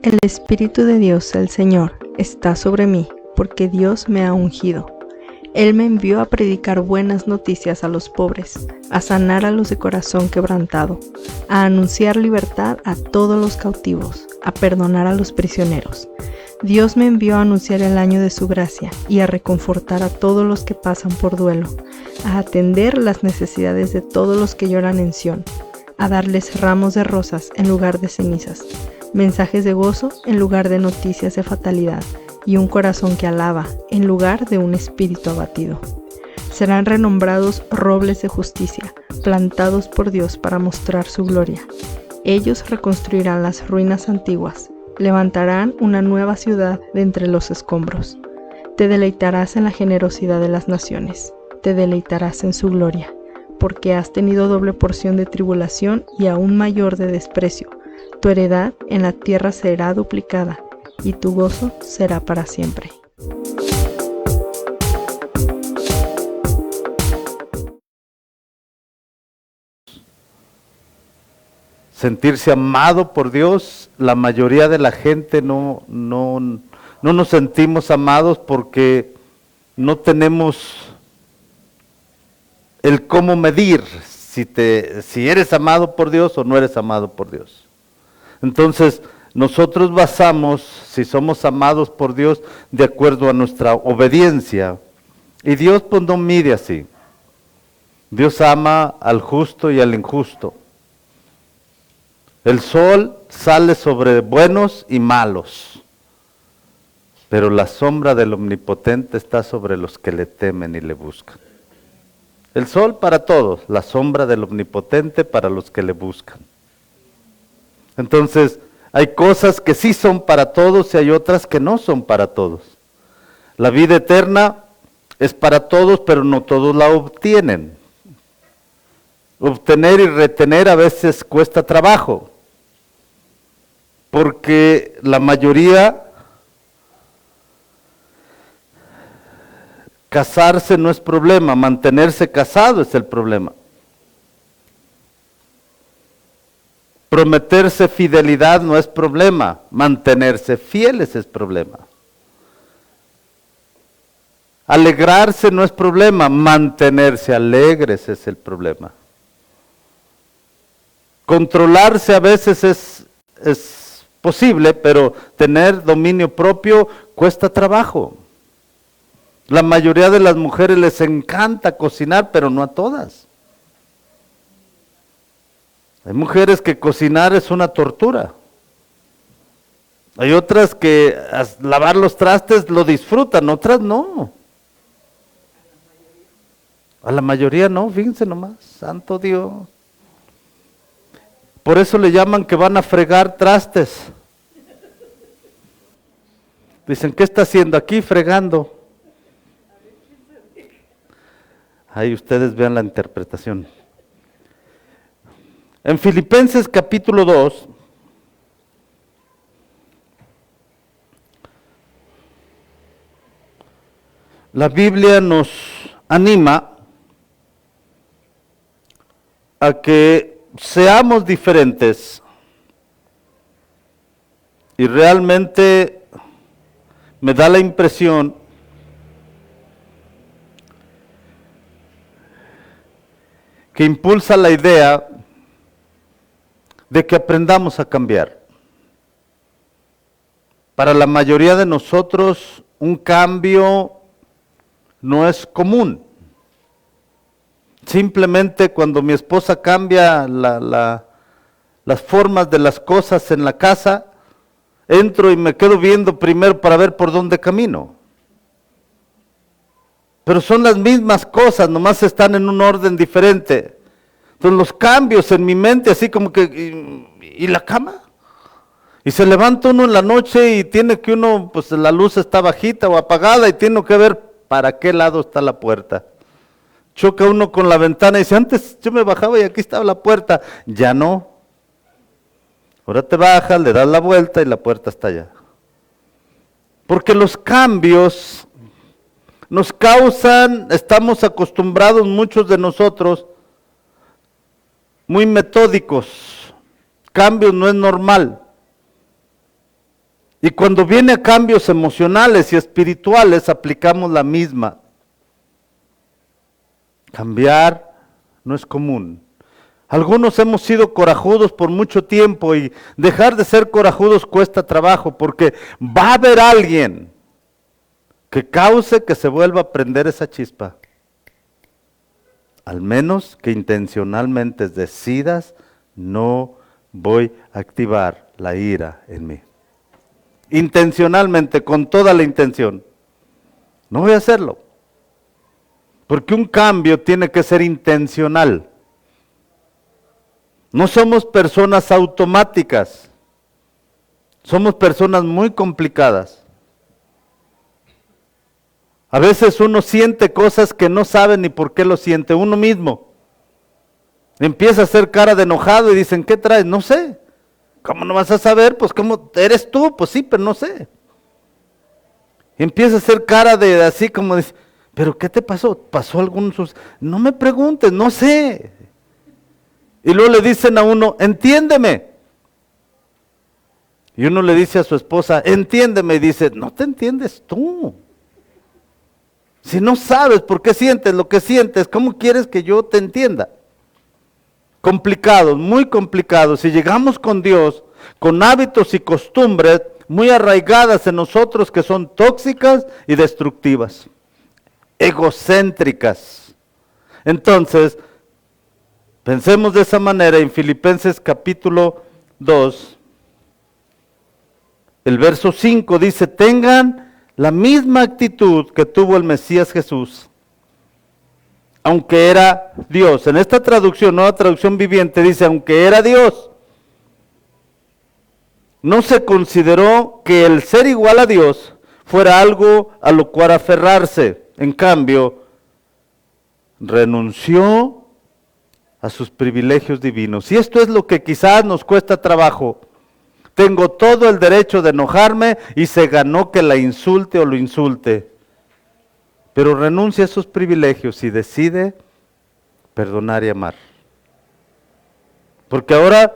El Espíritu de Dios, el Señor, está sobre mí, porque Dios me ha ungido. Él me envió a predicar buenas noticias a los pobres, a sanar a los de corazón quebrantado, a anunciar libertad a todos los cautivos, a perdonar a los prisioneros. Dios me envió a anunciar el año de su gracia y a reconfortar a todos los que pasan por duelo, a atender las necesidades de todos los que lloran en Sión, a darles ramos de rosas en lugar de cenizas, mensajes de gozo en lugar de noticias de fatalidad, y un corazón que alaba en lugar de un espíritu abatido. Serán renombrados robles de justicia, plantados por Dios para mostrar su gloria. Ellos reconstruirán las ruinas antiguas, levantarán una nueva ciudad de entre los escombros. Te deleitarás en la generosidad de las naciones, te deleitarás en su gloria, porque has tenido doble porción de tribulación y aún mayor de desprecio. Tu heredad en la tierra será duplicada, y tu gozo será para siempre. Sentirse amado por Dios, la mayoría de la gente no nos sentimos amados porque no tenemos el cómo medir si eres amado por Dios o no eres amado por Dios. Entonces, nosotros basamos si somos amados por Dios de acuerdo a nuestra obediencia. Y Dios pues no mide así. Dios ama al justo y al injusto. El sol sale sobre buenos y malos, pero la sombra del Omnipotente está sobre los que le temen y le buscan. El sol para todos, la sombra del Omnipotente para los que le buscan. Entonces, hay cosas que sí son para todos y hay otras que no son para todos. La vida eterna es para todos, pero no todos la obtienen. Obtener y retener a veces cuesta trabajo, porque la mayoría, casarse no es problema, mantenerse casado es el problema. Prometerse fidelidad no es problema, mantenerse fieles es problema. Alegrarse no es problema, mantenerse alegres es el problema. Controlarse a veces es posible, pero tener dominio propio cuesta trabajo. La mayoría de las mujeres les encanta cocinar, pero no a todas. Hay mujeres que cocinar es una tortura. Hay otras que lavar los trastes lo disfrutan, otras no. A la mayoría no, fíjense nomás, santo Dios. Por eso le llaman que van a fregar trastes. Dicen, ¿qué está haciendo aquí? Fregando. Ahí ustedes vean la interpretación. En Filipenses capítulo 2, la Biblia nos anima a que seamos diferentes y realmente me da la impresión que impulsa la idea de que aprendamos a cambiar. Para la mayoría de nosotros, un cambio no es común. Simplemente cuando mi esposa cambia las formas de las cosas en la casa, entro y me quedo viendo primero para ver por dónde camino. Pero son las mismas cosas, nomás están en un orden diferente. Entonces los cambios en mi mente, así como que, ¿y la cama? Y se levanta uno en la noche y tiene que uno, pues la luz está bajita o apagada y tiene que ver para qué lado está la puerta. Choca uno con la ventana y dice, antes yo me bajaba y aquí estaba la puerta. Ya no. Ahora te bajas, le das la vuelta y la puerta está allá. Porque los cambios nos causan, estamos acostumbrados muchos de nosotros, muy metódicos. Cambios no es normal. Y cuando viene a cambios emocionales y espirituales, aplicamos la misma. Cambiar no es común. Algunos hemos sido corajudos por mucho tiempo y dejar de ser corajudos cuesta trabajo porque va a haber alguien que cause que se vuelva a prender esa chispa. Al menos que intencionalmente decidas, no voy a activar la ira en mí. Intencionalmente, con toda la intención. No voy a hacerlo. Porque un cambio tiene que ser intencional. No somos personas automáticas. Somos personas muy complicadas. A veces uno siente cosas que no sabe ni por qué lo siente uno mismo. Empieza a hacer cara de enojado y dicen, ¿qué traes? No sé. ¿Cómo no vas a saber? Pues ¿cómo eres tú? Pues sí, pero no sé. Empieza a hacer cara de así como dice, ¿pero qué te pasó? ¿Pasó algún No me preguntes, no sé. Y luego le dicen a uno, entiéndeme. Y uno le dice a su esposa, entiéndeme. Y dice, no te entiendes tú. Si no sabes por qué sientes lo que sientes, ¿cómo quieres que yo te entienda? Complicados, muy complicados. Si llegamos con Dios, con hábitos y costumbres muy arraigadas en nosotros que son tóxicas y destructivas, egocéntricas. Entonces, pensemos de esa manera en Filipenses capítulo 2, el verso 5 dice, tengan la misma actitud que tuvo el Mesías Jesús, aunque era Dios. En esta traducción, nueva traducción viviente, dice, aunque era Dios, no se consideró que el ser igual a Dios fuera algo a lo cual aferrarse. En cambio, renunció a sus privilegios divinos. Y esto es lo que quizás nos cuesta trabajo. Tengo todo el derecho de enojarme y se ganó que la insulte o lo insulte. Pero renuncia a sus privilegios y decide perdonar y amar. Porque ahora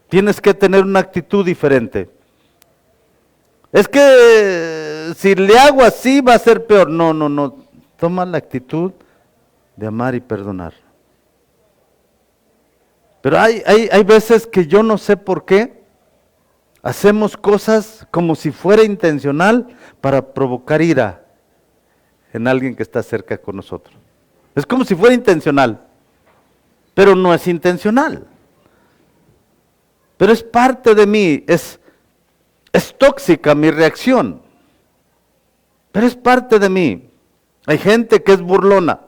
tienes que tener una actitud diferente. Es que si le hago así va a ser peor. No. Toma la actitud de amar y perdonar. Pero hay veces que yo no sé por qué hacemos cosas como si fuera intencional para provocar ira en alguien que está cerca con nosotros. Es como si fuera intencional, pero no es intencional. Pero es parte de mí, es tóxica mi reacción, pero es parte de mí. Hay gente que es burlona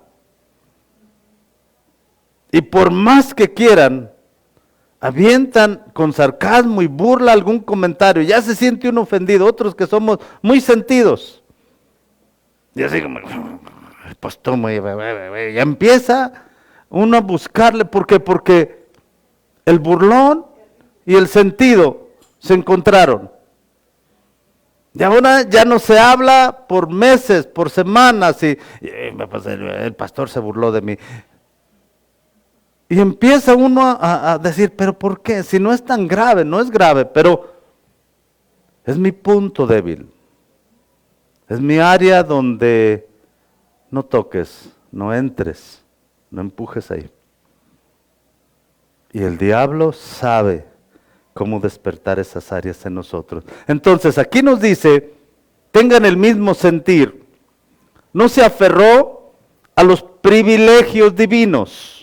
y por más que quieran, avientan con sarcasmo y burla algún comentario, ya se siente uno ofendido, otros que somos muy sentidos. Y así como, pues toma, ya empieza uno a buscarle, ¿por qué? Porque el burlón y el sentido se encontraron. Y ahora ya no se habla por meses, por semanas, y el pastor se burló de mí. Y empieza uno a decir, ¿pero por qué? Si no es tan grave, no es grave, pero es mi punto débil. Es mi área donde no toques, no entres, no empujes ahí. Y el diablo sabe cómo despertar esas áreas en nosotros. Entonces aquí nos dice, tengan el mismo sentir. No se aferró a los privilegios divinos.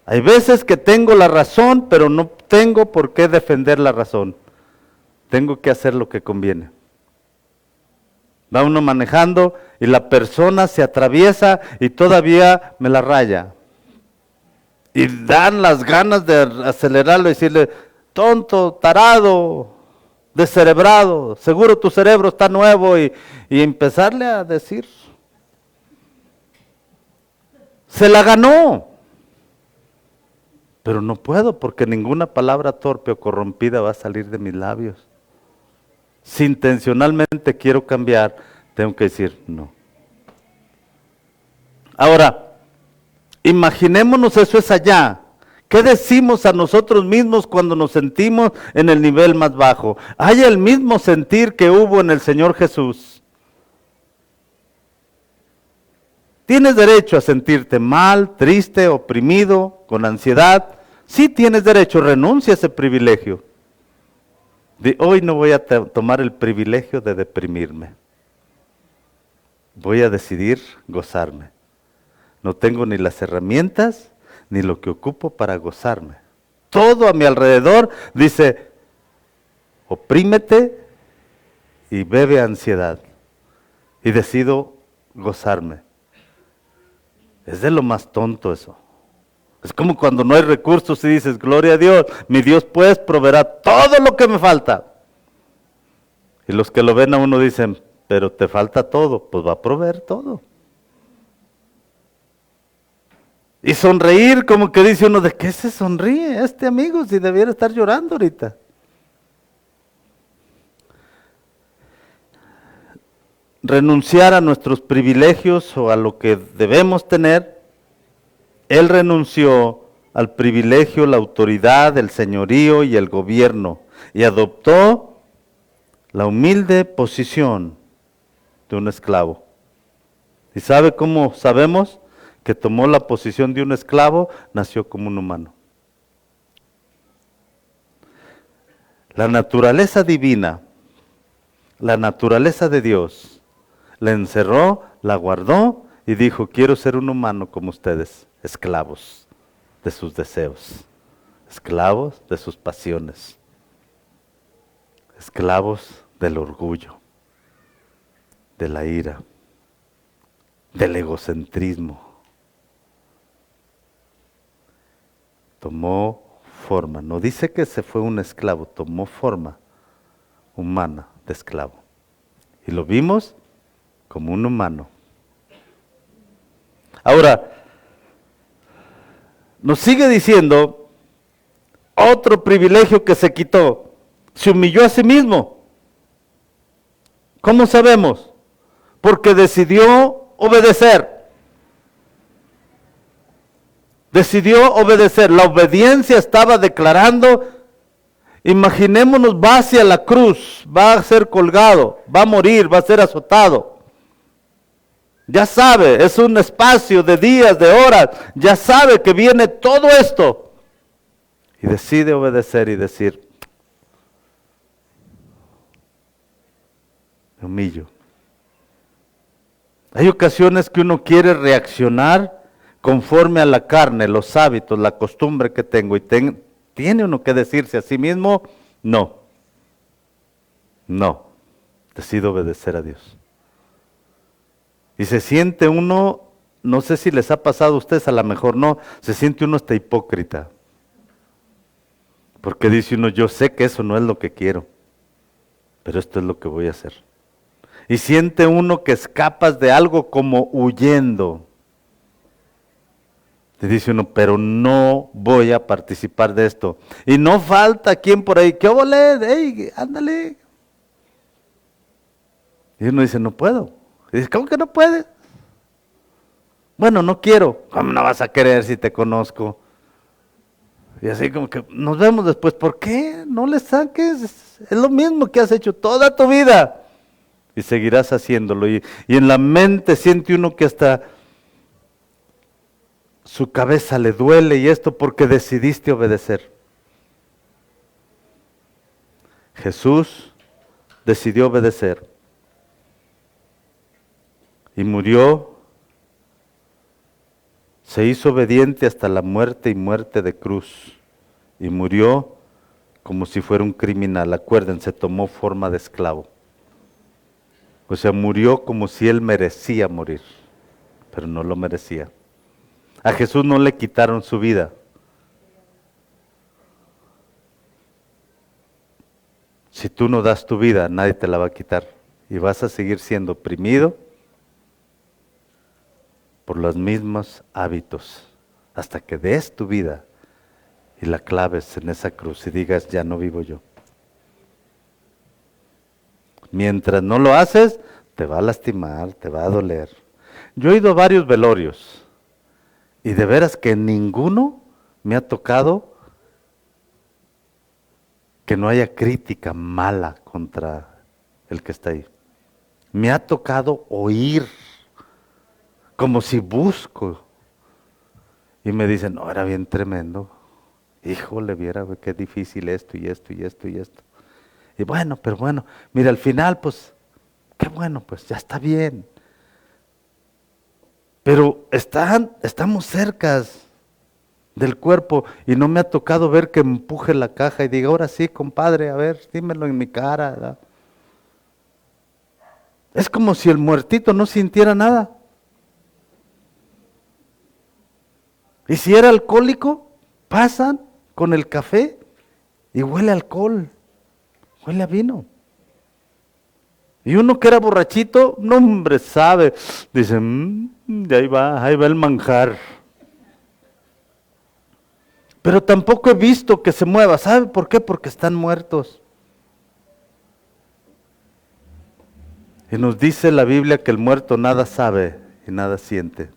Hay veces que tengo la razón, pero no tengo por qué defender la razón. Tengo que hacer lo que conviene. Va uno manejando y la persona se atraviesa y todavía me la raya. Y dan las ganas de acelerarlo y decirle, tonto, tarado, descerebrado, seguro tu cerebro está nuevo y empezarle a decir. Se la ganó. Pero no puedo porque ninguna palabra torpe o corrompida va a salir de mis labios. Si intencionalmente quiero cambiar, tengo que decir no. Ahora, imaginémonos eso es allá, ¿Qué decimos a nosotros mismos cuando nos sentimos en el nivel más bajo? Hay el mismo sentir que hubo en el Señor Jesús. Tienes derecho a sentirte mal, triste, oprimido, con ansiedad. Sí tienes derecho, renuncia a ese privilegio. Hoy no voy a tomar el privilegio de deprimirme. Voy a decidir gozarme. No tengo ni las herramientas ni lo que ocupo para gozarme. Todo a mi alrededor dice, oprímete y bebe ansiedad. Y decido gozarme. Es de lo más tonto eso. Es como cuando no hay recursos y dices, gloria a Dios, mi Dios pues proveerá todo lo que me falta. Y los que lo ven a uno dicen, pero te falta todo, pues va a proveer todo. Y sonreír, como que dice uno, ¿de qué se sonríe este amigo si debiera estar llorando ahorita? Renunciar a nuestros privilegios o a lo que debemos tener. Él renunció al privilegio, la autoridad, el señorío y el gobierno y adoptó la humilde posición de un esclavo. ¿Y sabe cómo sabemos que tomó la posición de un esclavo? Nació como un humano. La naturaleza divina, la naturaleza de Dios, la encerró, la guardó y dijo, quiero ser un humano como ustedes, esclavos de sus deseos, esclavos de sus pasiones, esclavos del orgullo, de la ira, del egocentrismo. Tomó forma, no dice que se fue un esclavo, tomó forma humana de esclavo. Y lo vimos como un humano. Ahora, nos sigue diciendo otro privilegio que se quitó. Se humilló a sí mismo. ¿Cómo sabemos? Porque decidió obedecer. Decidió obedecer. La obediencia estaba declarando. Imaginémonos, va hacia la cruz, va a ser colgado, va a morir, va a ser azotado. Ya sabe, es un espacio de días, de horas, ya sabe que viene todo esto. Y decide obedecer y decir, me humillo. Hay ocasiones que uno quiere reaccionar conforme a la carne, los hábitos, la costumbre que tengo. Y tiene uno que decirse a sí mismo, no, decido obedecer a Dios. Y se siente uno, no sé si les ha pasado a ustedes, a lo mejor no, se siente uno hasta hipócrita. Porque dice uno, yo sé que eso no es lo que quiero, pero esto es lo que voy a hacer. Y siente uno que escapas de algo como huyendo. Y dice uno, pero no voy a participar de esto. Y no falta quien por ahí, ¿qué volé? ¡Ey, ándale! Y uno dice, no puedo. Y dice, ¿cómo que no puedes? Bueno, no quiero. ¿Cómo no vas a querer si te conozco? Y así como que nos vemos después. ¿Por qué? No le saques. Es lo mismo que has hecho toda tu vida. Y seguirás haciéndolo. Y en la mente siente uno que hasta su cabeza le duele y esto porque decidiste obedecer. Jesús decidió obedecer. Y murió, se hizo obediente hasta la muerte y muerte de cruz. Y murió como si fuera un criminal. Acuérdense, tomó forma de esclavo. O sea, murió como si él merecía morir, pero no lo merecía. A Jesús no le quitaron su vida. Si tú no das tu vida, nadie te la va a quitar. Y vas a seguir siendo oprimido por los mismos hábitos, hasta que des tu vida y la claves en esa cruz y digas, ya no vivo yo. Mientras no lo haces, te va a lastimar, te va a doler. Yo he ido a varios velorios y de veras que en ninguno me ha tocado que no haya crítica mala contra el que está ahí. Me ha tocado oír, como si busco. Y me dicen, no, era bien tremendo. Híjole, viera qué difícil esto y esto y esto y esto. Y bueno, pero bueno, mira, al final, pues, qué bueno, pues ya está bien. Pero estamos cercas del cuerpo y no me ha tocado ver que empuje la caja y diga, ahora sí, compadre, a ver, dímelo en mi cara, ¿verdad? Es como si el muertito no sintiera nada. Y si era alcohólico, pasan con el café y huele a alcohol, huele a vino. Y uno que era borrachito, no hombre, sabe, dice, ahí va el manjar. Pero tampoco he visto que se mueva. ¿Sabe por qué? Porque están muertos. Y nos dice la Biblia que el muerto nada sabe y nada siente.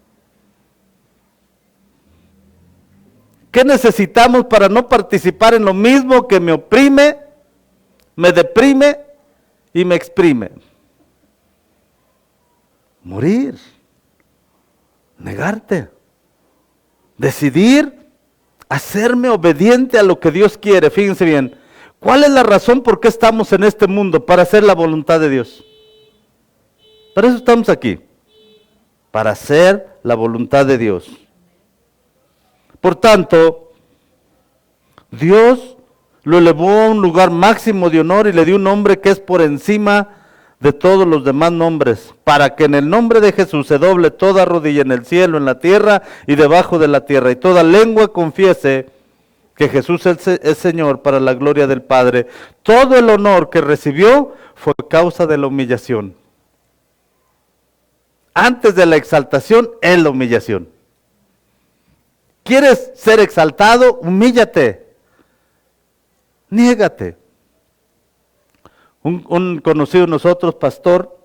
¿Qué necesitamos para no participar en lo mismo que me oprime, me deprime y me exprime? Morir, negarte, decidir hacerme obediente a lo que Dios quiere. Fíjense bien, ¿cuál es la razón por qué estamos en este mundo? Para hacer la voluntad de Dios. Para eso estamos aquí, para hacer la voluntad de Dios. Por tanto, Dios lo elevó a un lugar máximo de honor y le dio un nombre que es por encima de todos los demás nombres, para que en el nombre de Jesús se doble toda rodilla en el cielo, en la tierra y debajo de la tierra, y toda lengua confiese que Jesús es Señor, para la gloria del Padre. Todo el honor que recibió fue causa de la humillación. Antes de la exaltación es la humillación. ¿Quieres ser exaltado? Humíllate. Niégate. Un conocido de nosotros, pastor,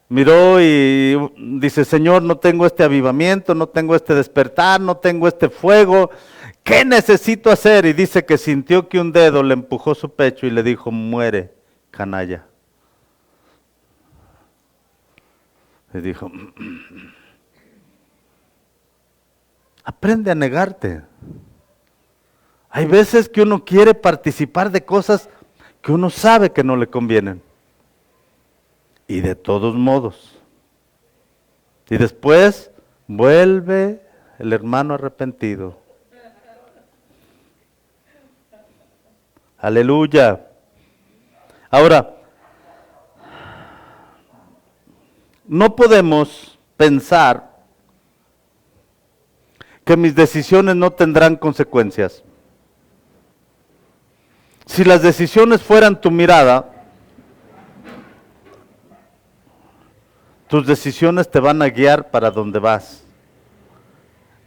miró y dice, Señor, no tengo este avivamiento, no tengo este despertar, no tengo este fuego. ¿Qué necesito hacer? Y dice que sintió que un dedo le empujó su pecho y le dijo, muere, canalla. Y dijo, aprende a negarte. Hay veces que uno quiere participar de cosas que uno sabe que no le convienen. Y de todos modos. Y después vuelve el hermano arrepentido. Aleluya. Ahora, no podemos pensar que mis decisiones no tendrán consecuencias. Si las decisiones fueran tu mirada, tus decisiones te van a guiar para donde vas.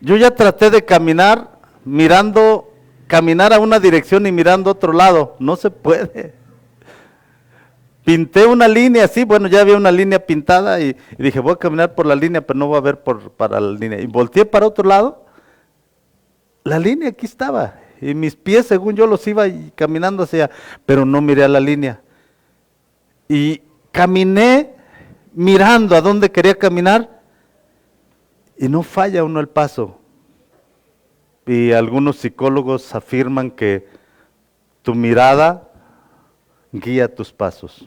Yo ya traté de caminar a una dirección y mirando a otro lado. No se puede. Pinté una línea así, bueno, ya había una línea pintada y dije, voy a caminar por la línea, pero no voy a ver para la línea. Y volteé para otro lado, la línea aquí estaba. Y mis pies, según yo, los iba caminando hacia, pero no miré a la línea. Y caminé mirando a dónde quería caminar y no falla uno el paso. Y algunos psicólogos afirman que tu mirada guía tus pasos.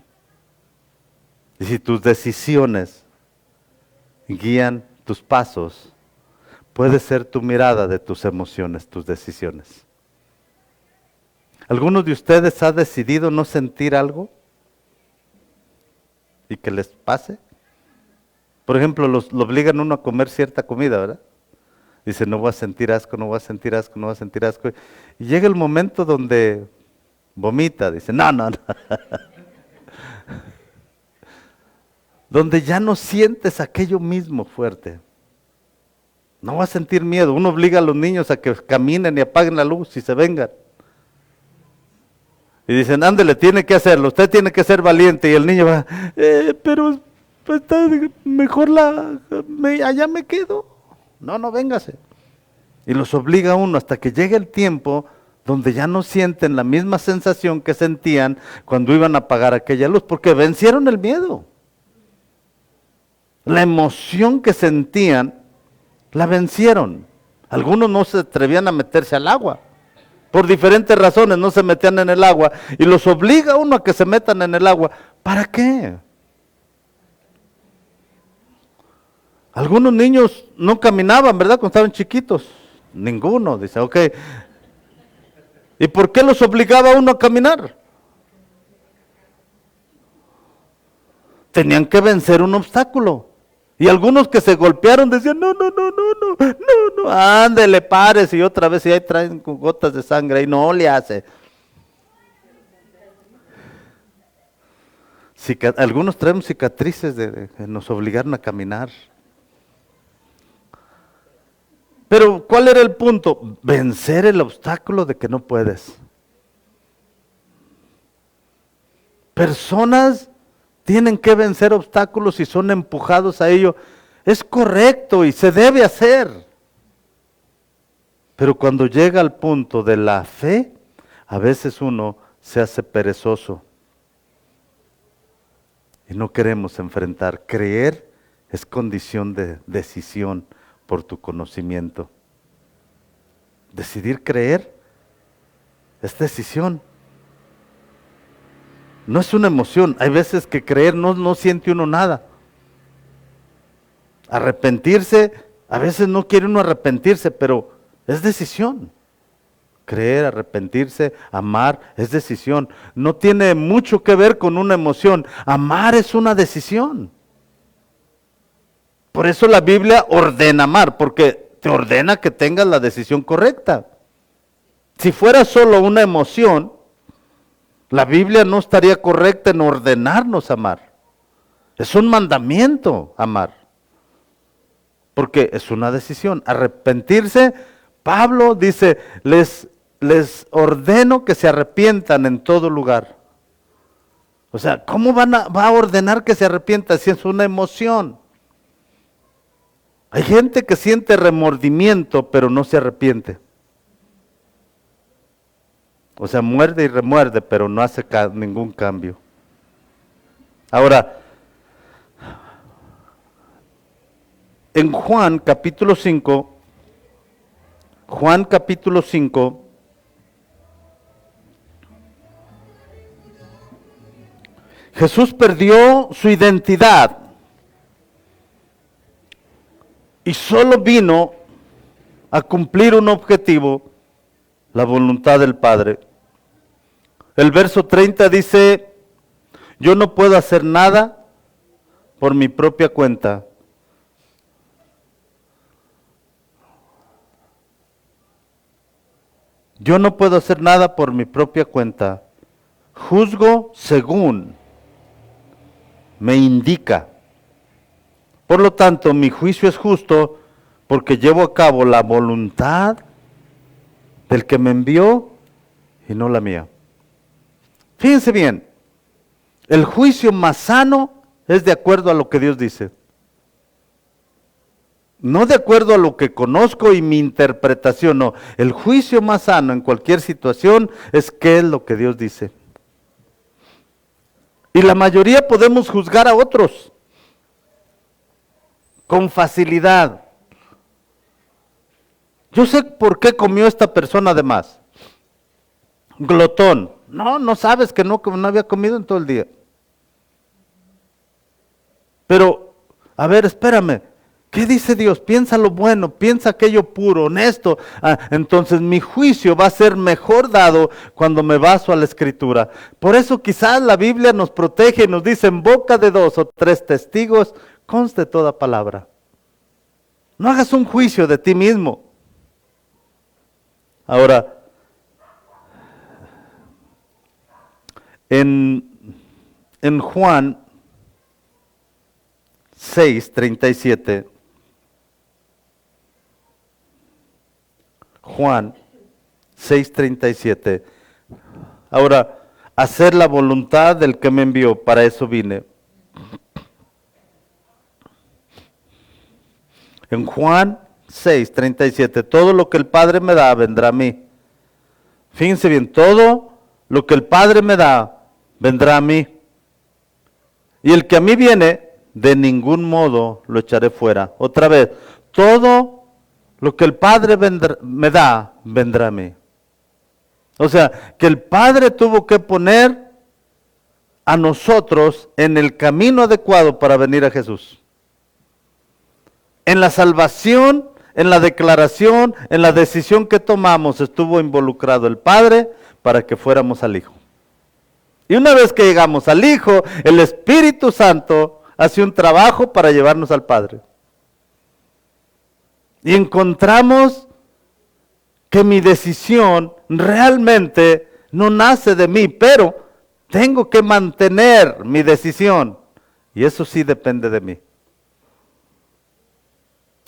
Y si tus decisiones guían tus pasos, puede ser tu mirada de tus emociones, tus decisiones. ¿Algunos de ustedes han decidido no sentir algo y que les pase? Por ejemplo, lo obligan uno a comer cierta comida, ¿verdad? Dice, no voy a sentir asco, no voy a sentir asco, no voy a sentir asco. Y llega el momento donde vomita, dice, no. Donde ya no sientes aquello mismo fuerte. No vas a sentir miedo. Uno obliga a los niños a que caminen y apaguen la luz y se vengan. Y dicen, ándele, tiene que hacerlo, usted tiene que ser valiente. Y el niño va, pero pues, está mejor allá me quedo. No, véngase. Y los obliga a uno hasta que llegue el tiempo donde ya no sienten la misma sensación que sentían cuando iban a apagar aquella luz, porque vencieron el miedo. La emoción que sentían, la vencieron. Algunos no se atrevían a meterse al agua. Por diferentes razones no se metían en el agua. Y los obliga a uno a que se metan en el agua. ¿Para qué? Algunos niños no caminaban, ¿verdad? Cuando estaban chiquitos. Ninguno. Dice, ok. ¿Y por qué los obligaba a uno a caminar? Tenían que vencer un obstáculo. Y algunos que se golpearon decían, no, ándele, párese, y otra vez, y ahí traen con gotas de sangre, y no le hace. Algunos traen cicatrices que nos obligaron a caminar. Pero, ¿cuál era el punto? Vencer el obstáculo de que no puedes. Personas tienen que vencer obstáculos y son empujados a ello. Es correcto y se debe hacer. Pero cuando llega al punto de la fe, a veces uno se hace perezoso. Y no queremos enfrentar. Creer es condición de decisión por tu conocimiento. Decidir creer es decisión. No es una emoción. Hay veces que creer no siente uno nada. Arrepentirse, a veces no quiere uno arrepentirse, pero es decisión. Creer, arrepentirse, amar, es decisión. No tiene mucho que ver con una emoción. Amar es una decisión. Por eso la Biblia ordena amar, porque te ordena que tengas la decisión correcta. Si fuera solo una emoción, la Biblia no estaría correcta en ordenarnos amar. Es un mandamiento amar. Porque es una decisión. Arrepentirse, Pablo dice, les ordeno que se arrepientan en todo lugar. O sea, ¿cómo va a ordenar que se arrepientan si es una emoción? Hay gente que siente remordimiento, pero no se arrepiente. O sea, muerde y remuerde, pero no hace ningún cambio. Ahora, en Juan capítulo 5, Jesús perdió su identidad y solo vino a cumplir un objetivo, la voluntad del Padre. El verso 30 dice, yo no puedo hacer nada por mi propia cuenta. Yo no puedo hacer nada por mi propia cuenta. Juzgo según me indica. Por lo tanto, mi juicio es justo porque llevo a cabo la voluntad del que me envió y no la mía. Fíjense bien, el juicio más sano es de acuerdo a lo que Dios dice. No de acuerdo a lo que conozco y mi interpretación, no. El juicio más sano en cualquier situación es qué es lo que Dios dice. Y la mayoría podemos juzgar a otros con facilidad. Yo sé por qué comió esta persona de más. Glotón. No sabes que no había comido en todo el día. Pero, a ver, espérame. ¿Qué dice Dios? Piensa lo bueno, piensa aquello puro, honesto. Entonces mi juicio va a ser mejor dado cuando me baso a la Escritura. Por eso quizás la Biblia nos protege y nos dice, en boca de 2 o 3 testigos, conste toda palabra. No hagas un juicio de ti mismo. Ahora, en Juan 6:37, Juan 6:37. Ahora, hacer la voluntad del que me envió, para eso vine. En Juan 6:37, todo lo que el Padre me da vendrá a mí. Fíjense bien, todo lo que el Padre me da vendrá a mí. Y el que a mí viene, de ningún modo lo echaré fuera. Otra vez, todo lo que el Padre me da vendrá a mí. O sea, que el Padre tuvo que poner a nosotros en el camino adecuado para venir a Jesús. En la salvación, en la declaración, en la decisión que tomamos, estuvo involucrado el Padre para que fuéramos al Hijo. Y una vez que llegamos al Hijo, el Espíritu Santo hace un trabajo para llevarnos al Padre. Y encontramos que mi decisión realmente no nace de mí, pero tengo que mantener mi decisión. Y eso sí depende de mí.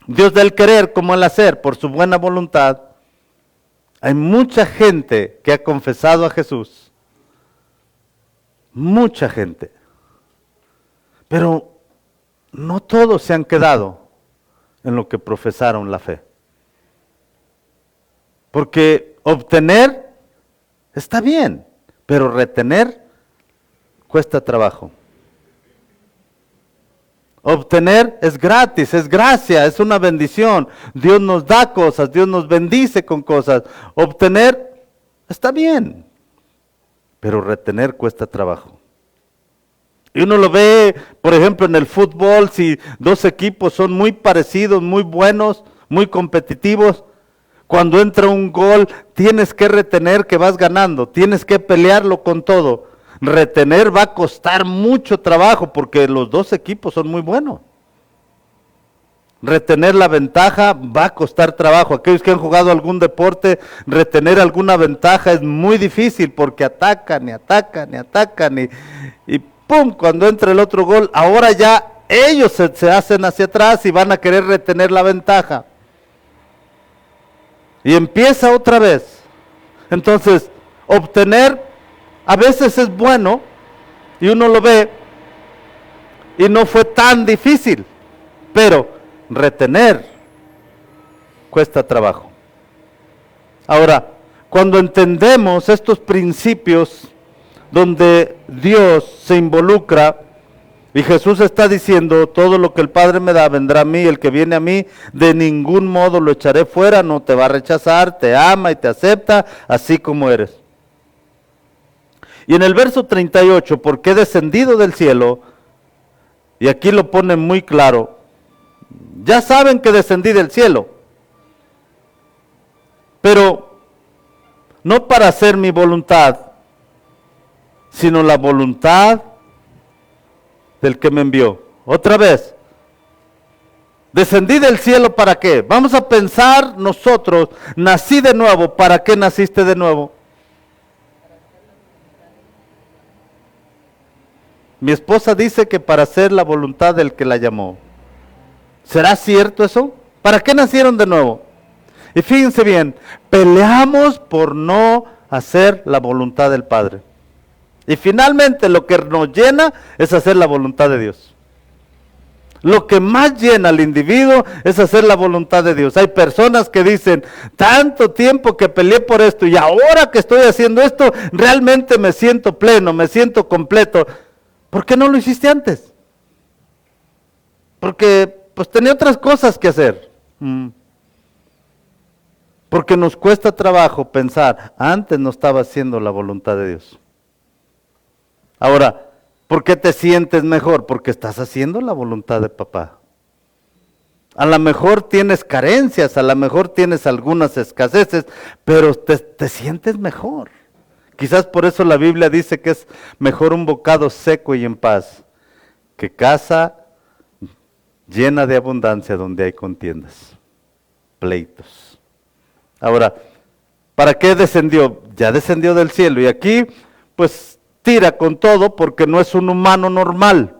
Dios da el querer como el hacer por su buena voluntad. Hay mucha gente que ha confesado a Jesús. Mucha gente. Pero no todos se han quedado en lo que profesaron la fe. Porque obtener está bien, pero retener cuesta trabajo. Obtener es gratis, es gracia, es una bendición. Dios nos da cosas, Dios nos bendice con cosas. Obtener está bien, pero retener cuesta trabajo. Y uno lo ve, por ejemplo, en el fútbol, si dos equipos son muy parecidos, muy buenos, muy competitivos, cuando entra un gol, tienes que retener que vas ganando, tienes que pelearlo con todo. Retener va a costar mucho trabajo porque los dos equipos son muy buenos. Retener la ventaja va a costar trabajo. Aquellos que han jugado algún deporte, retener alguna ventaja es muy difícil porque atacan y atacan y atacan y ¡pum! Cuando entra el otro gol, ahora ya ellos se hacen hacia atrás y van a querer retener la ventaja. Y empieza otra vez. Entonces, obtener a veces es bueno y uno lo ve y no fue tan difícil, pero retener cuesta trabajo. Ahora, cuando entendemos estos principios donde Dios se involucra y Jesús está diciendo, todo lo que el Padre me da vendrá a mí, el que viene a mí, de ningún modo lo echaré fuera, no te va a rechazar, te ama y te acepta, así como eres. Y en el verso 38, porque he descendido del cielo, y aquí lo pone muy claro, ya saben que descendí del cielo, pero no para hacer mi voluntad, sino la voluntad del que me envió. Otra vez, descendí del cielo, ¿para qué? Vamos a pensar nosotros, nací de nuevo, ¿para qué naciste de nuevo? Mi esposa dice que para hacer la voluntad del que la llamó. ¿Será cierto eso? ¿Para qué nacieron de nuevo? Y fíjense bien, peleamos por no hacer la voluntad del Padre. Y finalmente lo que nos llena es hacer la voluntad de Dios. Lo que más llena al individuo es hacer la voluntad de Dios. Hay personas que dicen, tanto tiempo que peleé por esto y ahora que estoy haciendo esto, realmente me siento pleno, me siento completo. ¿Por qué no lo hiciste antes? Porque pues tenía otras cosas que hacer. Porque nos cuesta trabajo pensar, antes no estaba haciendo la voluntad de Dios. Ahora, ¿por qué te sientes mejor? Porque estás haciendo la voluntad de papá. A lo mejor tienes carencias, a lo mejor tienes algunas escaseces, pero te sientes mejor. Quizás por eso la Biblia dice que es mejor un bocado seco y en paz que casa llena de abundancia donde hay contiendas, pleitos. Ahora, ¿para qué descendió? Ya descendió del cielo y aquí pues tira con todo porque no es un humano normal.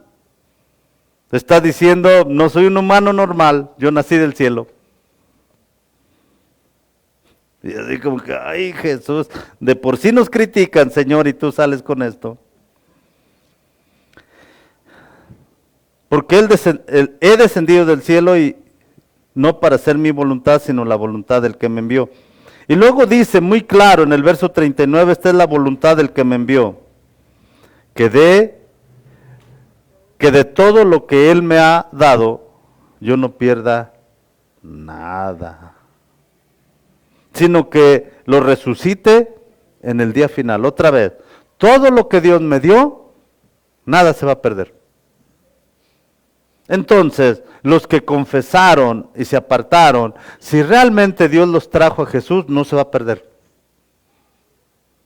Está diciendo, no soy un humano normal, yo nací del cielo. Y así como que, ay Jesús, de por sí nos critican, Señor, y tú sales con esto. Porque he descendido del cielo y no para hacer mi voluntad, sino la voluntad del que me envió. Y luego dice muy claro en el verso 39, esta es la voluntad del que me envió, que de todo lo que Él me ha dado, yo no pierda nada, sino que lo resucite en el día final. Otra vez, todo lo que Dios me dio, nada se va a perder. Entonces, los que confesaron y se apartaron, si realmente Dios los trajo a Jesús, no se va a perder.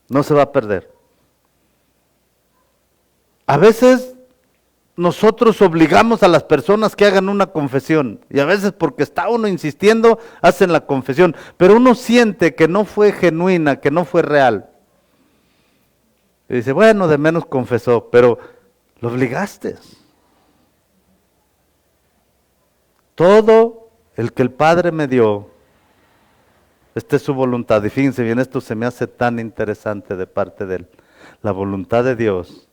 No se va a perder. A veces nosotros obligamos a las personas que hagan una confesión, y a veces porque está uno insistiendo, hacen la confesión, pero uno siente que no fue genuina, que no fue real. Y dice, bueno, de menos confesó, pero lo obligaste. Todo el que el Padre me dio, esta es su voluntad. Y fíjense bien, esto se me hace tan interesante de parte de Él. La voluntad de Dios.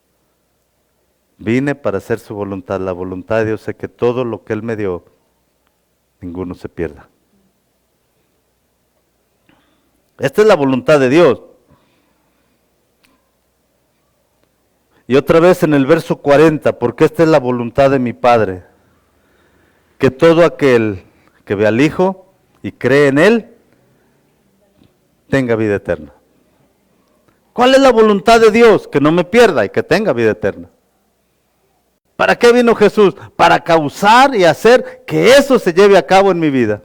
Vine para hacer su voluntad. La voluntad de Dios es que todo lo que Él me dio, ninguno se pierda. Esta es la voluntad de Dios. Y otra vez en el verso 40, porque esta es la voluntad de mi Padre, que todo aquel que ve al Hijo y cree en Él, tenga vida eterna. ¿Cuál es la voluntad de Dios? Que no me pierda y que tenga vida eterna. ¿Para qué vino Jesús? Para causar y hacer que eso se lleve a cabo en mi vida.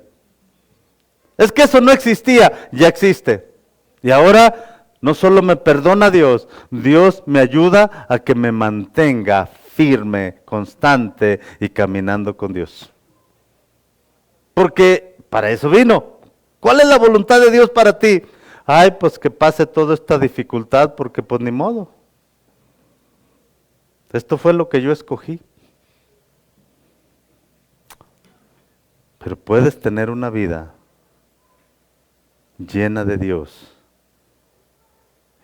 Es que eso no existía, ya existe. Y ahora no solo me perdona Dios, Dios me ayuda a que me mantenga firme, constante y caminando con Dios. Porque para eso vino. ¿Cuál es la voluntad de Dios para ti? Ay, pues que pase toda esta dificultad porque pues ni modo. Esto fue lo que yo escogí. Pero puedes tener una vida llena de Dios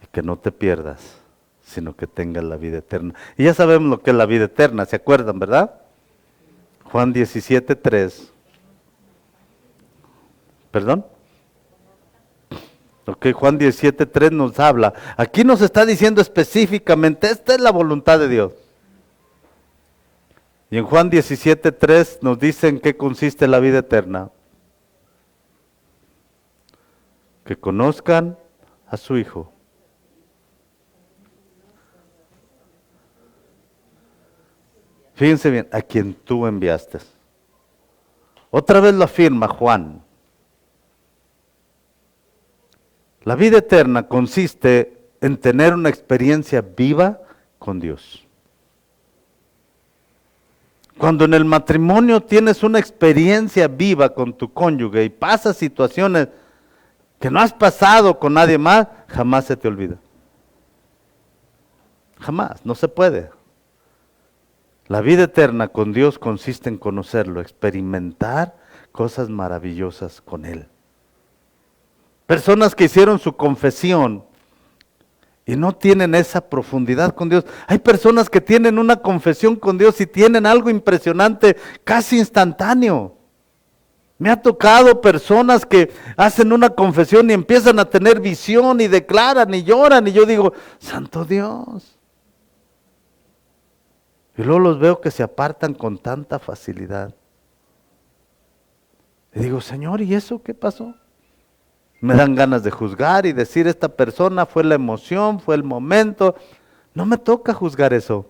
y que no te pierdas, sino que tengas la vida eterna. Y ya sabemos lo que es la vida eterna, ¿se acuerdan, verdad? Juan 17:3. ¿Perdón? Ok, Juan 17:3 nos habla. Aquí nos está diciendo específicamente, esta es la voluntad de Dios. Y en Juan 17:3 nos dice en qué consiste la vida eterna. Que conozcan a su Hijo. Fíjense bien, a quien tú enviaste. Otra vez lo afirma Juan. La vida eterna consiste en tener una experiencia viva con Dios. Cuando en el matrimonio tienes una experiencia viva con tu cónyuge y pasas situaciones que no has pasado con nadie más, jamás se te olvida. Jamás, no se puede. La vida eterna con Dios consiste en conocerlo, experimentar cosas maravillosas con Él. Personas que hicieron su confesión y no tienen esa profundidad con Dios. Hay personas que tienen una confesión con Dios y tienen algo impresionante, casi instantáneo. Me ha tocado personas que hacen una confesión y empiezan a tener visión y declaran y lloran y yo digo, santo Dios. Y luego los veo que se apartan con tanta facilidad. Y digo, Señor, ¿y eso qué pasó? Me dan ganas de juzgar y decir, esta persona fue la emoción, fue el momento. No me toca juzgar eso.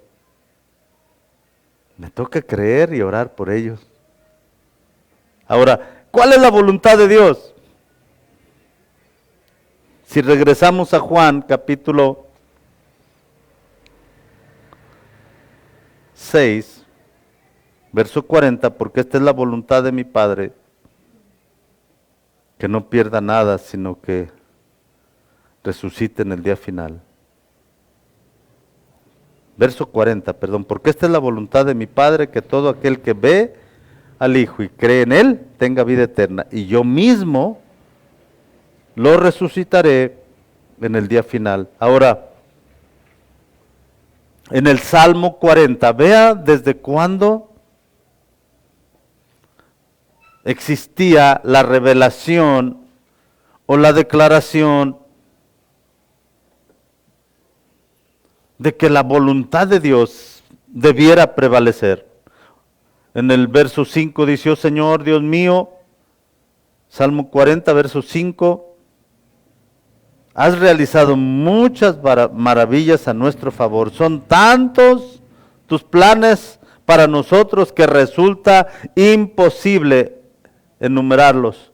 Me toca creer y orar por ellos. Ahora, ¿cuál es la voluntad de Dios? Si regresamos a Juan, capítulo 6, verso 40, porque esta es la voluntad de mi Padre, que no pierda nada, sino que resucite en el día final. Verso 40, perdón, porque esta es la voluntad de mi Padre, que todo aquel que ve al Hijo y cree en Él, tenga vida eterna. Y yo mismo lo resucitaré en el día final. Ahora, en el Salmo 40, vea desde cuándo existía la revelación o la declaración de que la voluntad de Dios debiera prevalecer. En el verso 5 dice: oh Señor, Dios mío, Salmo 40, verso 5, has realizado muchas maravillas a nuestro favor. Son tantos tus planes para nosotros que resulta imposible enumerarlos.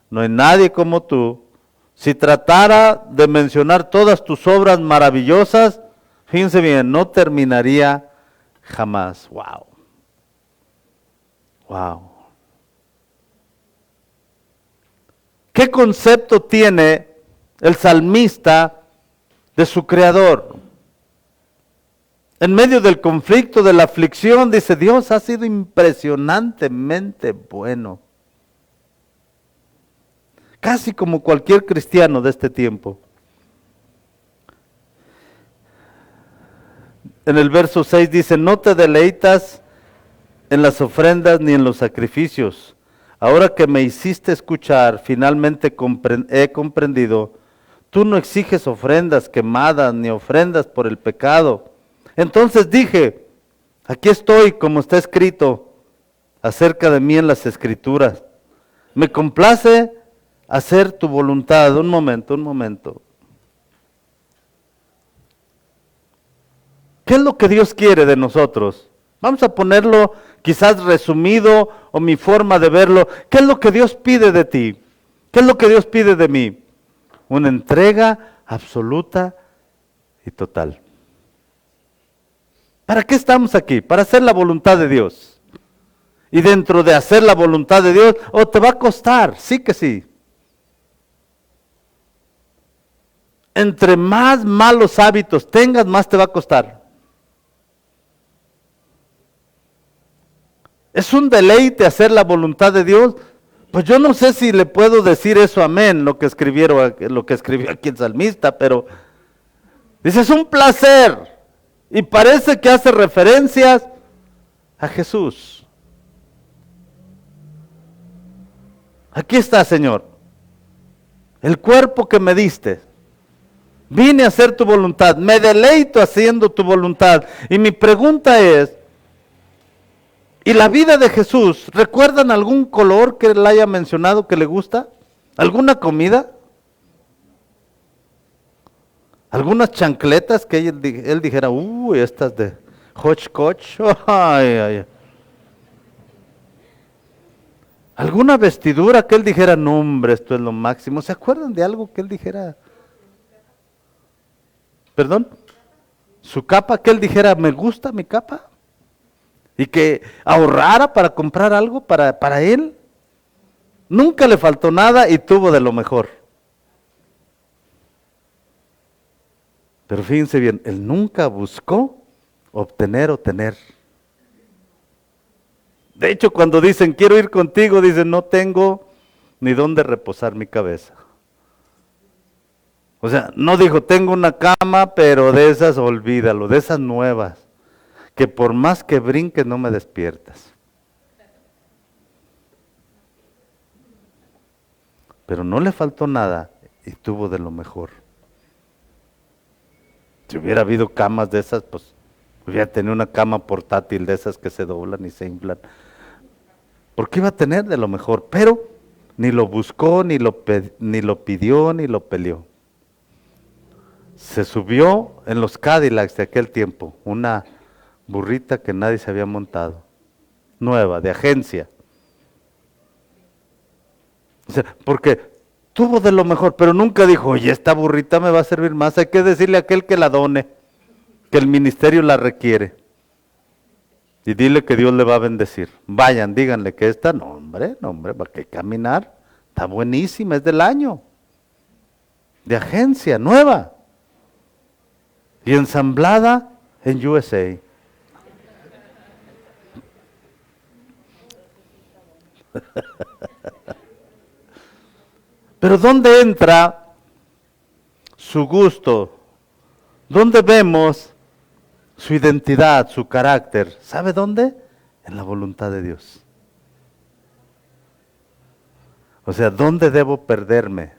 No hay nadie como tú. Si tratara de mencionar todas tus obras maravillosas, fíjense bien, no terminaría jamás. Wow. Wow. ¿Qué concepto tiene el salmista de su creador? En medio del conflicto, de la aflicción, dice: Dios ha sido impresionantemente bueno. Casi como cualquier cristiano de este tiempo. En el verso 6 dice: no te deleitas en las ofrendas ni en los sacrificios. Ahora que me hiciste escuchar, finalmente he comprendido. Tú no exiges ofrendas quemadas ni ofrendas por el pecado. Entonces dije: aquí estoy, como está escrito acerca de mí en las Escrituras. Me complace hacer tu voluntad. Un momento. ¿Qué es lo que Dios quiere de nosotros? Vamos a ponerlo quizás resumido, o mi forma de verlo. ¿Qué es lo que Dios pide de ti? ¿Qué es lo que Dios pide de mí? Una entrega absoluta y total. ¿Para qué estamos aquí? Para hacer la voluntad de Dios. Y dentro de hacer la voluntad de Dios, te va a costar, sí que sí. Entre más malos hábitos tengas, más te va a costar. ¿Es un deleite hacer la voluntad de Dios? Pues yo no sé si le puedo decir eso amén, lo que escribió aquí el salmista, pero dice: es un placer. Y parece que hace referencias a Jesús. Aquí está, Señor, el cuerpo que me diste. Vine a hacer tu voluntad, me deleito haciendo tu voluntad. Y mi pregunta es: ¿y la vida de Jesús, recuerdan algún color que él haya mencionado que le gusta? ¿Alguna comida? ¿Algunas chancletas que él dijera: uy, estas de Hodgepodge? Ay. ¿Alguna vestidura que él dijera: no, hombre, esto es lo máximo? ¿Se acuerdan de algo que él dijera? ¿Perdón? ¿Su capa? Que él dijera: me gusta mi capa. Y que ahorrara para comprar algo para él. Nunca le faltó nada y tuvo de lo mejor. Pero fíjense bien, él nunca buscó obtener o tener. De hecho, cuando dicen: quiero ir contigo, dicen: no tengo ni dónde reposar mi cabeza. O sea, no dijo: tengo una cama, pero de esas olvídalo, de esas nuevas, que por más que brinques no me despiertas. Pero no le faltó nada y tuvo de lo mejor. Si hubiera habido camas de esas, pues hubiera tenido una cama portátil de esas que se doblan y se inflan. Porque iba a tener de lo mejor, pero ni lo buscó, ni lo pidió, ni lo peleó. Se subió en los Cadillacs de aquel tiempo, una burrita que nadie se había montado, nueva, de agencia. O sea, porque tuvo de lo mejor, pero nunca dijo: oye, esta burrita me va a servir más, hay que decirle a aquel que la done, que el ministerio la requiere. Y dile que Dios le va a bendecir. Vayan, díganle que esta, no hombre, va a caminar, está buenísima, es del año, de agencia, nueva, y ensamblada en USA. Pero ¿dónde entra su gusto? ¿Dónde vemos su identidad, su carácter? ¿Sabe dónde? En la voluntad de Dios. O sea, ¿dónde debo perderme?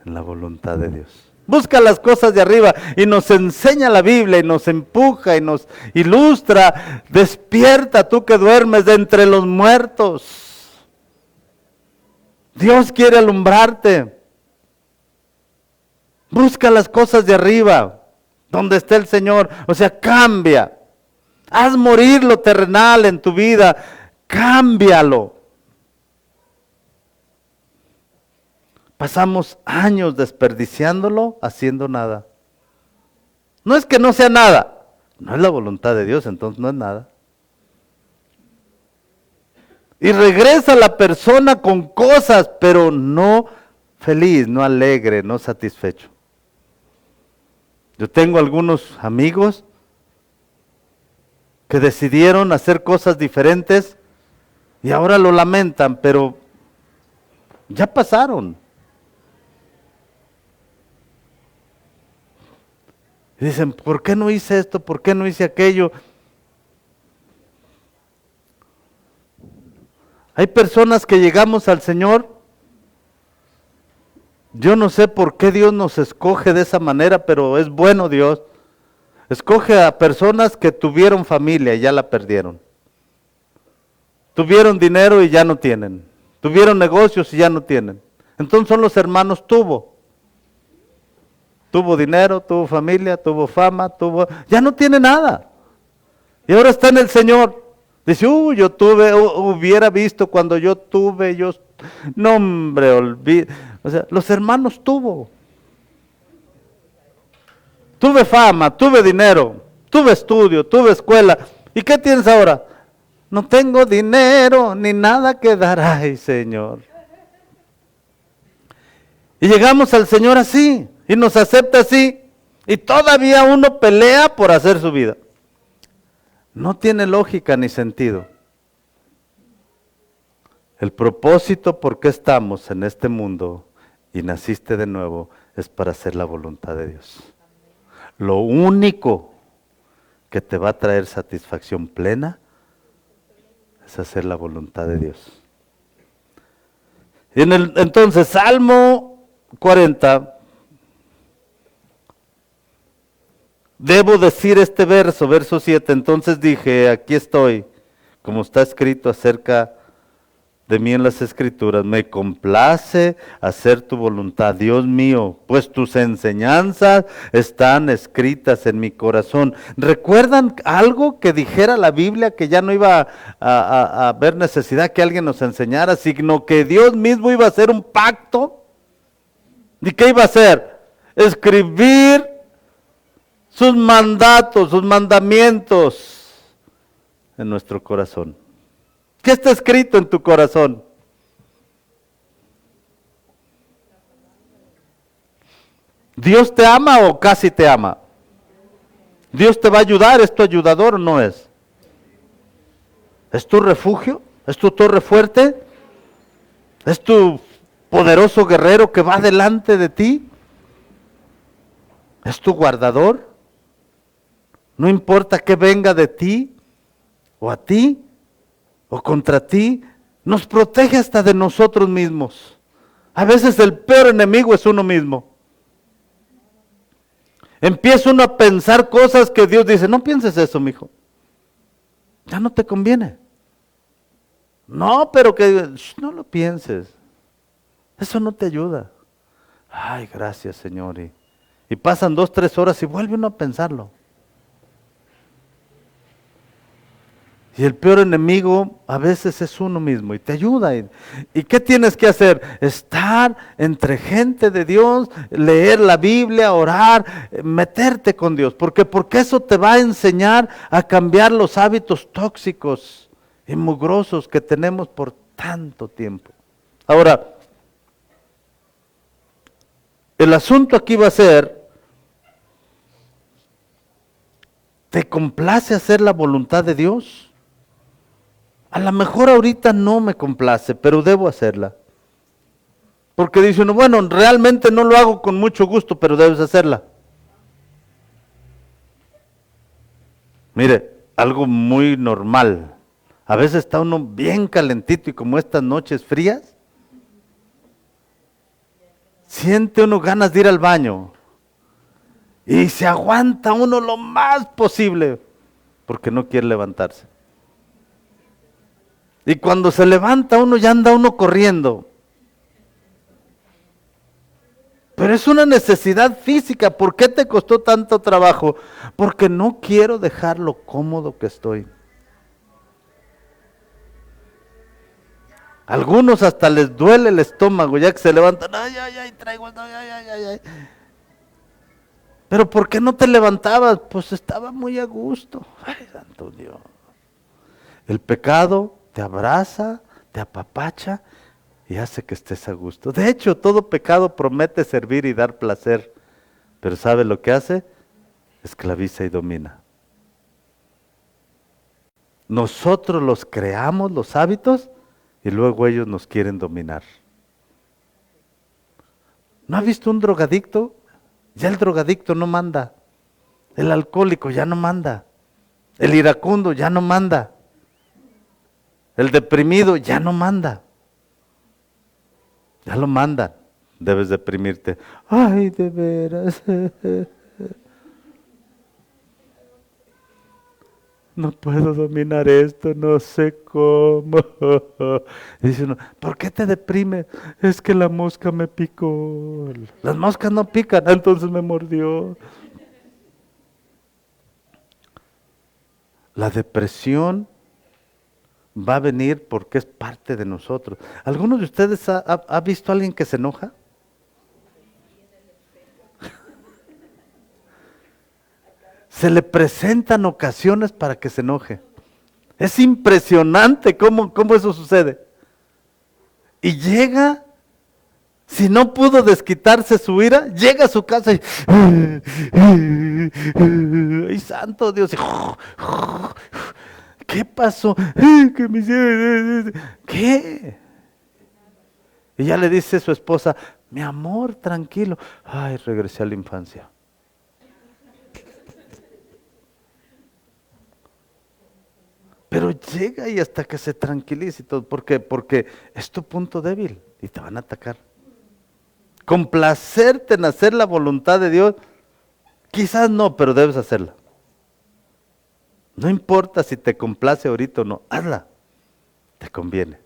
En la voluntad de Dios. Busca las cosas de arriba y nos enseña la Biblia y nos empuja y nos ilustra. Despierta tú que duermes de entre los muertos. Dios quiere alumbrarte. Busca las cosas de arriba, donde está el Señor. O sea, cambia. Haz morir lo terrenal en tu vida. Cámbialo. Pasamos años desperdiciándolo, haciendo nada. No es que no sea nada, no es la voluntad de Dios, entonces no es nada. Y regresa la persona con cosas, pero no feliz, no alegre, no satisfecho. Yo tengo algunos amigos que decidieron hacer cosas diferentes y ahora lo lamentan, pero ya pasaron. Y dicen, ¿por qué no hice esto? ¿Por qué no hice aquello? Hay personas que llegamos al Señor. Yo no sé por qué Dios nos escoge de esa manera, pero es bueno Dios. Escoge a personas que tuvieron familia y ya la perdieron. Tuvieron dinero y ya no tienen. Tuvieron negocios y ya no tienen. Entonces son los hermanos tuvo. Tuvo dinero, tuvo familia, tuvo fama, ya no tiene nada. Y ahora está en el Señor. Dice, yo tuve, hubiera visto cuando yo tuve, no hombre, o sea, los hermanos tuvo. Tuve fama, tuve dinero, tuve estudio, tuve escuela. ¿Y qué tienes ahora? No tengo dinero ni nada que dar. Ay, Señor. Y llegamos al Señor así. Y nos acepta así. Y todavía uno pelea por hacer su vida. No tiene lógica ni sentido. El propósito por qué estamos en este mundo y naciste de nuevo es para hacer la voluntad de Dios. Lo único que te va a traer satisfacción plena es hacer la voluntad de Dios. Entonces, Salmo 40. Debo decir este verso 7, entonces dije, aquí estoy, como está escrito acerca de mí en las Escrituras, me complace hacer tu voluntad, Dios mío, pues tus enseñanzas están escritas en mi corazón. ¿Recuerdan algo que dijera la Biblia, que ya no iba a haber necesidad que alguien nos enseñara, sino que Dios mismo iba a hacer un pacto? ¿Y qué iba a hacer? Escribir sus mandatos, sus mandamientos en nuestro corazón. ¿Qué está escrito en tu corazón? ¿Dios te ama o casi te ama? ¿Dios te va a ayudar? ¿Es tu ayudador o no es? ¿Es tu refugio? ¿Es tu torre fuerte? ¿Es tu poderoso guerrero que va delante de ti? ¿Es tu guardador? No importa que venga de ti o a ti o contra ti, nos protege hasta de nosotros mismos. A veces el peor enemigo es uno mismo. Empieza uno a pensar cosas que Dios dice, no pienses eso, mijo. Ya no te conviene. No, pero que no lo pienses. Eso no te ayuda. Ay, gracias, Señor. Y pasan 2, 3 horas y vuelve uno a pensarlo. Y el peor enemigo a veces es uno mismo y te ayuda. ¿Y qué tienes que hacer? Estar entre gente de Dios, leer la Biblia, orar, meterte con Dios. Porque eso te va a enseñar a cambiar los hábitos tóxicos y mugrosos que tenemos por tanto tiempo. Ahora, el asunto aquí va a ser, ¿te complace hacer la voluntad de Dios? A lo mejor ahorita no me complace, pero debo hacerla. Porque dice uno, bueno, realmente no lo hago con mucho gusto, pero debes hacerla. Mire, algo muy normal. A veces está uno bien calentito y como estas noches frías, siente uno ganas de ir al baño y se aguanta uno lo más posible porque no quiere levantarse. Y cuando se levanta uno ya anda uno corriendo. Pero es una necesidad física. ¿Por qué te costó tanto trabajo? Porque no quiero dejar lo cómodo que estoy. Algunos hasta les duele el estómago ya que se levantan. Ay, ay, ay, traigo, ay, ay, ay, ay. Pero ¿por qué no te levantabas? Pues estaba muy a gusto. Ay, santo Dios. El pecado te abraza, te apapacha y hace que estés a gusto. De hecho, todo pecado promete servir y dar placer. Pero ¿sabe lo que hace? Esclaviza y domina. Nosotros los creamos, los hábitos, y luego ellos nos quieren dominar. ¿No ha visto un drogadicto? Ya el drogadicto no manda. El alcohólico ya no manda. El iracundo ya no manda. El deprimido ya no manda. Ya lo mandan. Debes deprimirte. Ay, de veras. No puedo dominar esto, no sé cómo. Dice uno, ¿por qué te deprime? Es que la mosca me picó. Las moscas no pican, entonces me mordió. La depresión va a venir porque es parte de nosotros. ¿Alguno de ustedes ha visto a alguien que se enoja? Se le presentan ocasiones para que se enoje. Es impresionante cómo eso sucede. Y llega, si no pudo desquitarse su ira, llega a su casa y ¡ay, santo Dios! ¿Qué pasó? ¿Qué? Y ya le dice su esposa, mi amor, tranquilo. Ay, regresé a la infancia. Pero llega y hasta que se tranquilice y todo. ¿Por qué? Porque es tu punto débil y te van a atacar. Complacerte en hacer la voluntad de Dios, quizás no, pero debes hacerla. No importa si te complace ahorita o no, hazla. Te conviene.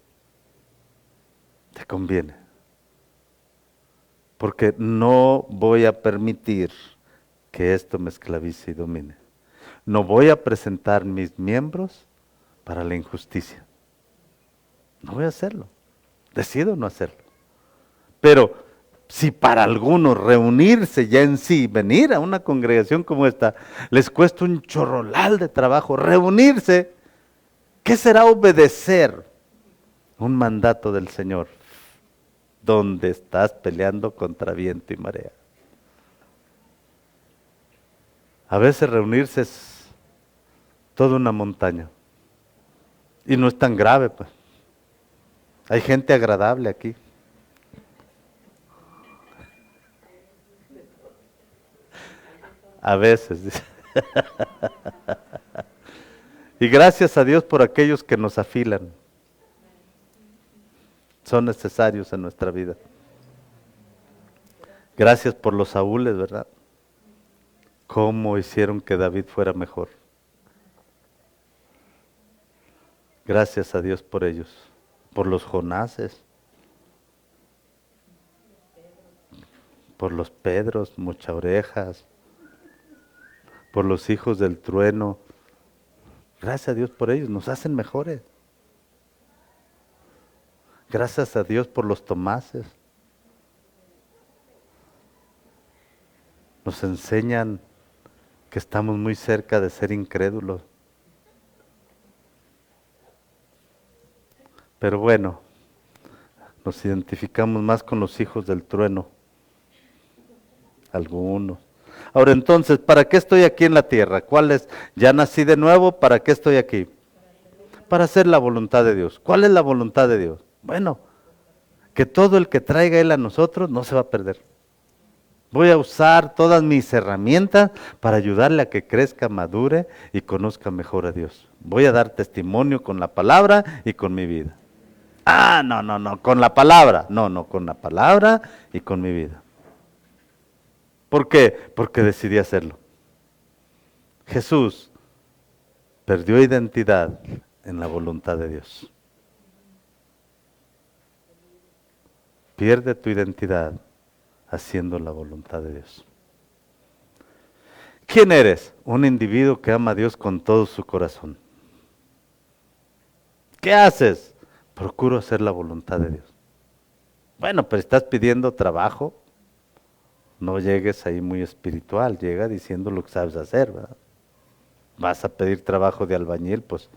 Te conviene. Porque no voy a permitir que esto me esclavice y domine. No voy a presentar mis miembros para la injusticia. No voy a hacerlo. Decido no hacerlo. Pero si para algunos reunirse ya en sí, venir a una congregación como esta, les cuesta un chorrolal de trabajo, reunirse, ¿qué será obedecer un mandato del Señor? Donde estás peleando contra viento y marea. A veces reunirse es toda una montaña. Y no es tan grave, pues. Hay gente agradable aquí. A veces, dice. Y gracias a Dios por aquellos que nos afilan. Son necesarios en nuestra vida. Gracias por los Saúles, ¿verdad? ¿Cómo hicieron que David fuera mejor? Gracias a Dios por ellos, por los Jonases, por los Pedros, Mucha Orejas, por los hijos del trueno. Gracias a Dios por ellos, nos hacen mejores. Gracias a Dios por los Tomases. Nos enseñan que estamos muy cerca de ser incrédulos. Pero bueno, nos identificamos más con los hijos del trueno. Algunos. Ahora entonces, ¿para qué estoy aquí en la tierra? ¿Cuál es? Ya nací de nuevo, ¿para qué estoy aquí? Para hacer la voluntad de Dios. ¿Cuál es la voluntad de Dios? Bueno, que todo el que traiga Él a nosotros no se va a perder. Voy a usar todas mis herramientas para ayudarle a que crezca, madure y conozca mejor a Dios. Voy a dar testimonio con la palabra y con mi vida. Ah, no, no, no, con la palabra. No, no, con la palabra y con mi vida. ¿Por qué? Porque decidí hacerlo. Jesús perdió identidad en la voluntad de Dios. Pierde tu identidad haciendo la voluntad de Dios. ¿Quién eres? Un individuo que ama a Dios con todo su corazón. ¿Qué haces? Procuro hacer la voluntad de Dios. Bueno, pero estás pidiendo trabajo, no llegues ahí muy espiritual, llega diciendo lo que sabes hacer, ¿verdad? Vas a pedir trabajo de albañil, pues,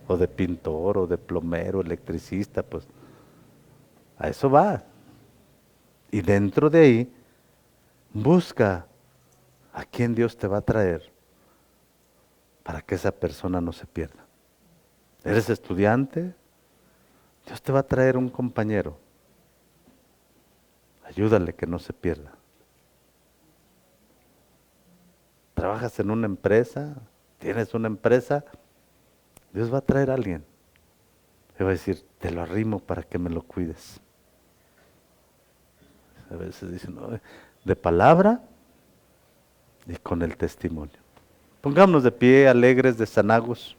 o de pintor, o de plomero, electricista, pues, a eso va. Y dentro de ahí, busca a quién Dios te va a traer para que esa persona no se pierda. ¿Eres estudiante? Dios te va a traer un compañero. Ayúdale que no se pierda. ¿Trabajas en una empresa? ¿Tienes una empresa? Dios va a traer a alguien. Le va a decir, te lo arrimo para que me lo cuides. A veces dicen, no, de palabra y con el testimonio. Pongámonos de pie, alegres de Sanagos.